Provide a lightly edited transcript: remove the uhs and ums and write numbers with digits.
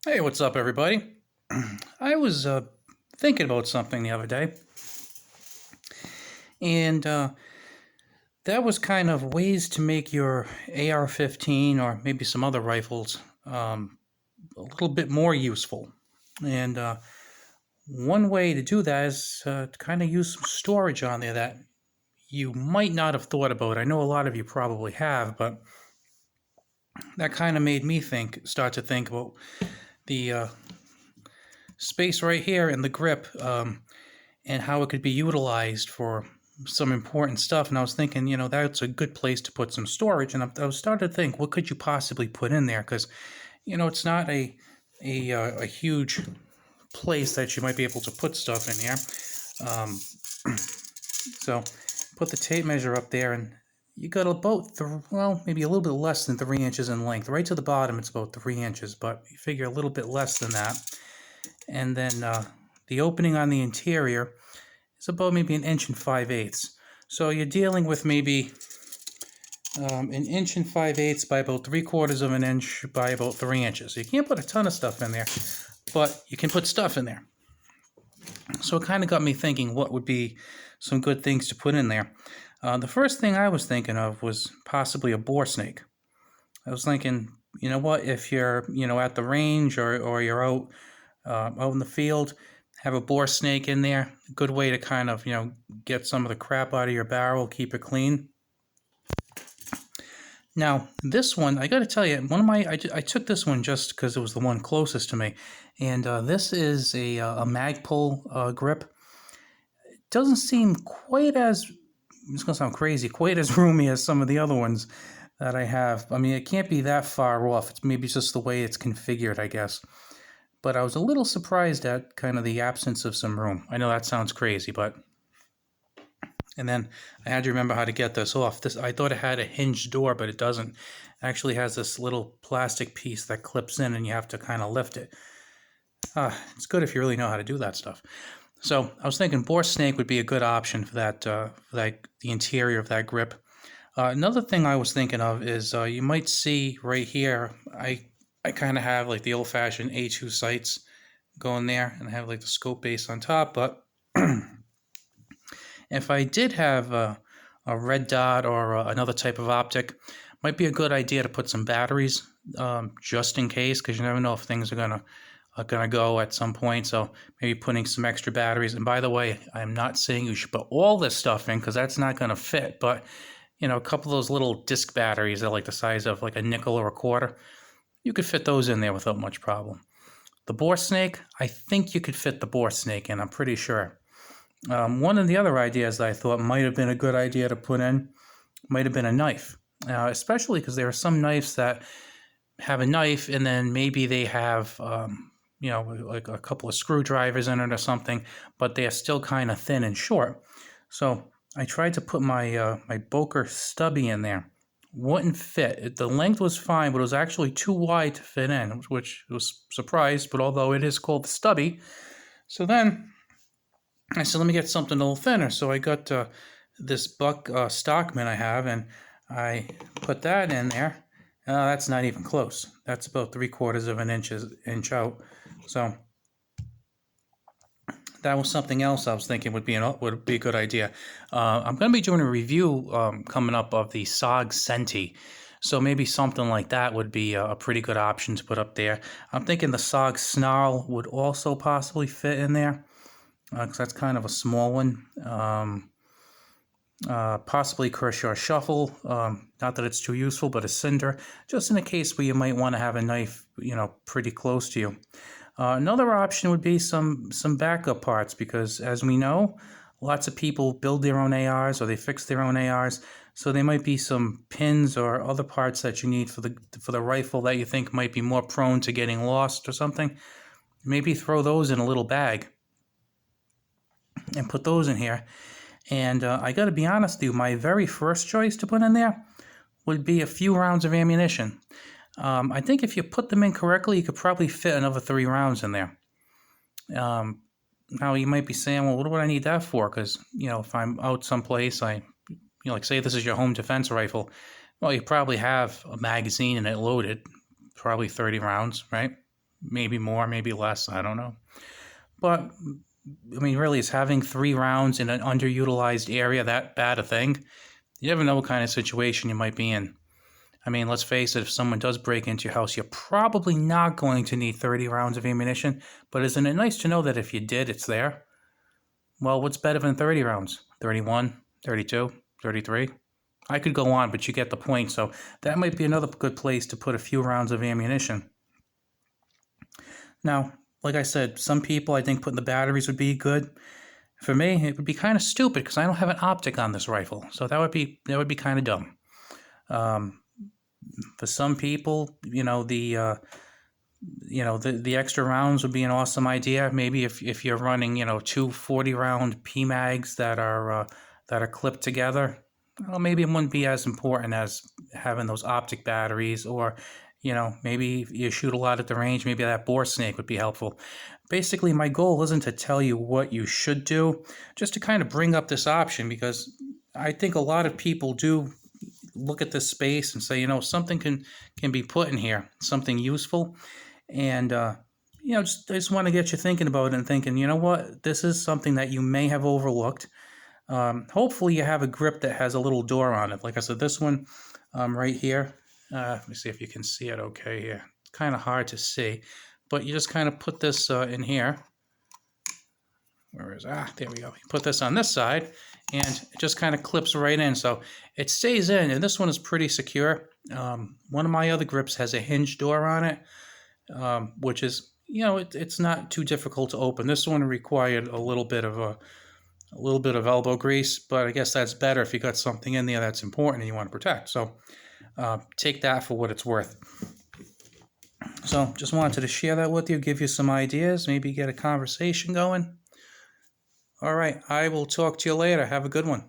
Hey, what's up, everybody? I was thinking about something the other day, and that was kind of ways to make your AR-15 or maybe some other rifles a little bit more useful. And one way to do that is to kind of use some storage on there that you might not have thought about. I know a lot of you probably have, but that kind of made me start to think about the space right here in the grip. And how it could be utilized for some important stuff. And I was thinking, that's a good place to put some storage. And I was starting to think, what could you possibly put in there? Because, it's not a huge place that you might be able to put stuff in here. So put the tape measure up there, and you got about, maybe a little bit less than 3 inches in length. Right to the bottom, it's about 3 inches, but you figure a little bit less than that. And then the opening on the interior is about maybe 1 5/8 inches. So you're dealing with maybe 1 5/8 inches by about 3/4 inch by about 3 inches. So you can't put a ton of stuff in there, but you can put stuff in there. So it kind of got me thinking what would be some good things to put in there. The first thing I was thinking of was possibly a boar snake. I was thinking, you know what, if you're, at the range or you're out in the field, have a boar snake in there. A good way to kind of, get some of the crap out of your barrel, keep it clean. Now, this one, I got to tell you, I took this one just because it was the one closest to me. And this is a Magpul grip. It doesn't seem quite as, it's going to sound crazy, quite as roomy as some of the other ones that I have. I mean, it can't be that far off. It's maybe just the way it's configured, I guess. But I was a little surprised at kind of the absence of some room. I know that sounds crazy, but... And then I had to remember how to get this off. I thought it had a hinged door, but it doesn't. It actually has this little plastic piece that clips in, and you have to kind of lift it. It's good if you really know how to do that stuff. So I was thinking boar snake would be a good option for that, the interior of that grip. Another thing I was thinking of is you might see right here, I kind of have like the old-fashioned A2 sights going there, and I have like the scope base on top, but if I did have a red dot or another type of optic, might be a good idea to put some batteries just in case, because you never know if things are gonna go at some point. So maybe putting some extra batteries. And by the way, I'm not saying you should put all this stuff in, because that's not gonna fit. But a couple of those little disc batteries that are like the size of like a nickel or a quarter, you could fit those in there without much problem. The boar snake, I think you could fit the boar snake in, I'm pretty sure. One of the other ideas that I thought might have been a good idea to put in might have been a knife, especially because there are some knives that have a knife and then maybe they have, like a couple of screwdrivers in it or something, but they are still kind of thin and short. So I tried to put my Boker stubby in there. Wouldn't fit. The length was fine, but it was actually too wide to fit in, which was surprised, but although it is called the stubby. So then I said, let me get something a little thinner. So I got this Buck Stockman I have, and I put that in there. That's not even close. That's about 3/4 inch out. So that was something else I was thinking would be a good idea. I'm going to be doing a review coming up of the SOG Senti. So maybe something like that would be a pretty good option to put up there. I'm thinking the SOG Snarl would also possibly fit in there, because that's kind of a small one. Possibly Kershaw Shuffle, not that it's too useful, but a Cinder, just in a case where you might want to have a knife, pretty close to you. Another option would be some backup parts, because as we know, lots of people build their own ARs or they fix their own ARs, so there might be some pins or other parts that you need for the rifle that you think might be more prone to getting lost or something. Maybe throw those in a little bag and put those in here. And I got to be honest with you, my very first choice to put in there would be a few rounds of ammunition. I think if you put them in correctly, you could probably fit another 3 rounds in there. Now, you might be saying, well, what do I need that for? Because, if I'm out someplace, like say this is your home defense rifle, well, you probably have a magazine in it loaded, probably 30 rounds, right? maybe more, maybe less, I don't know. But I mean, really, is having 3 rounds in an underutilized area that bad a thing? You never know what kind of situation you might be in. I mean, let's face it, if someone does break into your house, you're probably not going to need 30 rounds of ammunition, but isn't it nice to know that if you did, it's there? Well, what's better than 30 rounds? 31, 32, 33? I could go on, but you get the point. So that might be another good place to put a few rounds of ammunition. Now, like I said, some people I think putting the batteries would be good. For me, it would be kind of stupid because I don't have an optic on this rifle, so that would be kind of dumb. For some people, the extra rounds would be an awesome idea. Maybe if you're running, two 40-round PMags that are clipped together, well, maybe it wouldn't be as important as having those optic batteries, or maybe if you shoot a lot at the range, maybe that bore snake would be helpful. Basically, my goal isn't to tell you what you should do, just to kind of bring up this option, because I think a lot of people do look at this space and say, something can be put in here, something useful. And, I just want to get you thinking about it and thinking, you know what, this is something that you may have overlooked. Hopefully you have a grip that has a little door on it. Like I said, this one right here, let me see if you can see it okay here. It's kind of hard to see, but you just kind of put this in here. There we go. You put this on this side, and it just kind of clips right in, so it stays in, and this one is pretty secure. One of my other grips has a hinge door on it, which is, it's not too difficult to open. This one required a little bit of elbow grease, but I guess that's better if you got something in there that's important and you want to protect. So take that for what it's worth. So just wanted to share that with you, give you some ideas, maybe get a conversation going. All right, I will talk to you later. Have a good one.